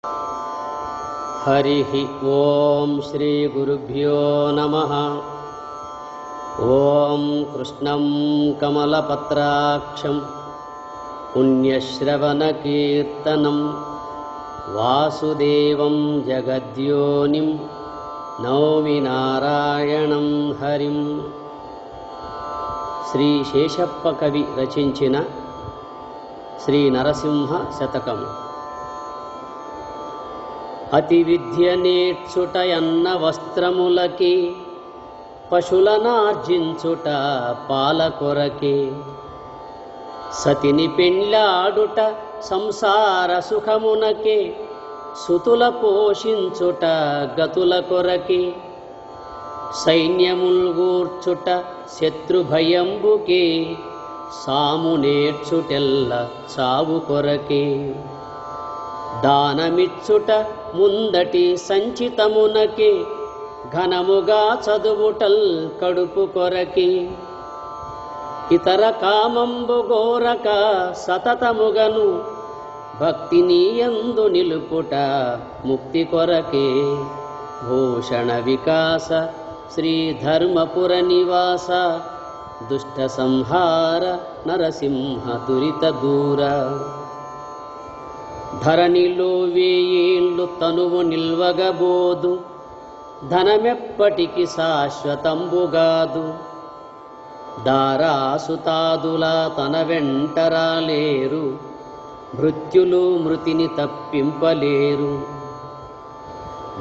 हरिः ओं श्री गुरुभ्यो नमः। ओं कृष्णं कमलपत्राक्षं पुण्यश्रवणकीर्तनं वासुदेवं जगद्योनिं नौमि नारायणं हरिं। శ్రీ శేషప్ప కవి రచించిన శ్రీ నరసింహ శతకం. అతి విద్య నేర్చుటయన్న వస్త్రములకి, పశులనార్జించుట పాలకొరకే, సతిని పెండ్లాడుట సంసార సుఖమునకే, సుతుల పోషించుట గతుల కొరకే, సైన్యముల్గూర్చుట శత్రుభయంబుకే, సాము నేర్చుటెల్ల చావు కొరకే, దానమిచ్చుట ముందటి సంచితమునకే, ఘనముగా చదువుటల్ కడుపు కొరకే, ఇతర కామంబు గోరక సతతముగను, భక్తిని యందు నిలుపుట ముక్తి కొరకే, భూషణ వికాస శ్రీ ధర్మపుర నివాస, దుష్ట సంహార నరసింహ దురిత దూర. ధరణిలో వేయేళ్ళు తనువు నిల్వగబోదు, ధనమెప్పటికి శాశ్వతంబుగాదు, దారాసుతాదులా తన వెంటరాలేరు, మృత్యులు మృతిని తప్పింపలేరు,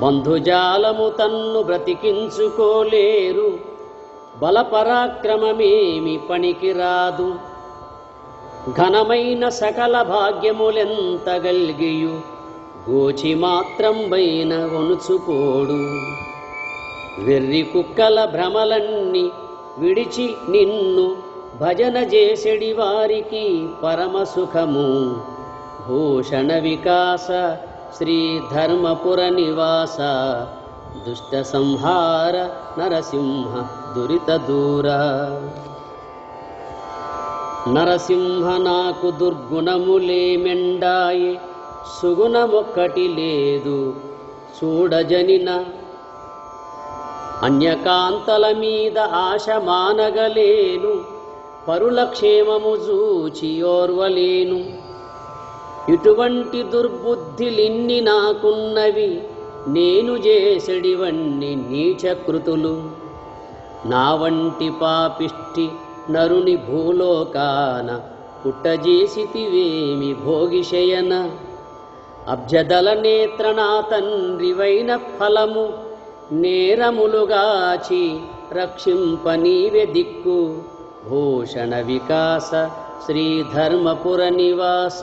బంధుజాలము తన్ను బ్రతికించుకోలేరు, బలపరాక్రమమేమి పనికి రాదు, ఘనమైన సకల భాగ్యములెంత గల్గియు, గోచి మాత్రంబైన వణుచుపోడు, వెర్రి కుక్కల భ్రమలన్నీ విడిచి నిన్ను భజన చేసెడి వారికి పరమ సుఖము, భూషణ వికాస శ్రీ ధర్మపుర నివాస, దుష్ట సంహార నరసింహ దురిత దూర. నరసింహ నాకు దుర్గుణములేమెండాయే, సుగుణమొక్కటి లేదు చూడజనిన, అన్యకాంతల మీద ఆశ మానగలేను, పరుల క్షేమము చూచి ఓర్వలేను, ఇటువంటి దుర్బుద్ధిలిన్ని నాకున్నవి, నేను చేసెడివన్ని నీచకృతులు, నా వంటి పాపిష్టి నరుని భూలోకాన పుట్టజేసితివేమి భోగిశయన, అబ్జదల నేత్ర నా తండ్రివైన ఫలము, నేరములుగాచి రక్షింపనీవె దిక్కు, భూషణ వికాస శ్రీ ధర్మపుర నివాస,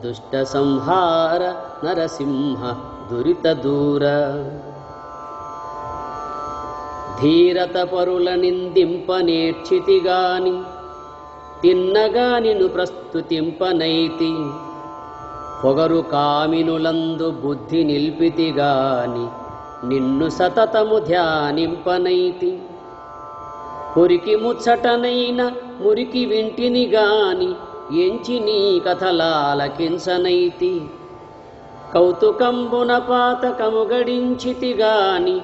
దుష్ట సంహార నరసింహ దురిత దూర. ధీరత పరుల నిందింపనేర్చితిగాని, తిన్నగానిను ప్రస్తుతింపనైతి, పొగరు కామినులందు బుద్ధి నిల్పితిగాని, నిన్ను సతతము ధ్యానింపనైతి, పొరికి ముచ్చటనైన మురికి వింటిని గాని, ఎంచి నీ కథలాలకించనైతి, కౌతుకంబున పాతకము గడించితిగాని,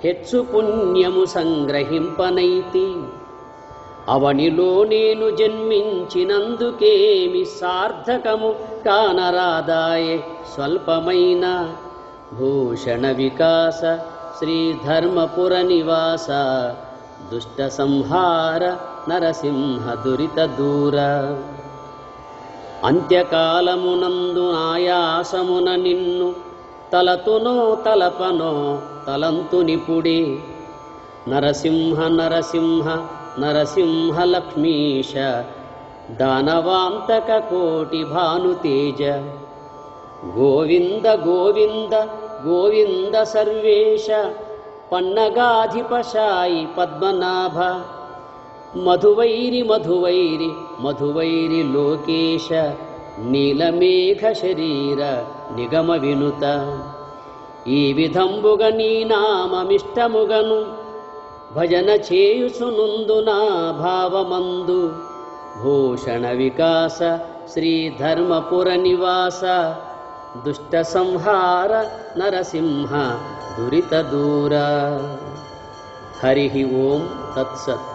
హెచ్చు పుణ్యము సంగ్రహింపనైతి, అవనిలో నేను జన్మించినందుకేమి సార్థకము కానరాదాయే స్వల్పమైన, భూషణ వికాస శ్రీ ధర్మపుర నివాస, దుష్ట సంహార నరసింహ దురిత దూర. అంత్యకాలమునందు ఆయాసమున నిన్ను తలతునో తలపనో తలంతు నిపుడే, నరసింహ నరసింహ నరసింహ లక్ష్మీశ, దానవాంతక కోటి భానుతేజ, గోవింద గోవింద గోవింద సర్వేశ, పన్నగాధిపశాయి పద్మనాభ, మధువైరి మధువైరి మధువైరి లోకేశ, నీలమేఘ శరీర నిగమ వినుత. ఈ విధంబుగ నీ నామమిష్టముగను, భజన చేయుసునుందునా భావమందు, భూషణ వికాస శ్రీ ధర్మపుర నివాస, దుష్ట సంహార నరసింహ దురిత దూర. హరి ఓం తత్సత్.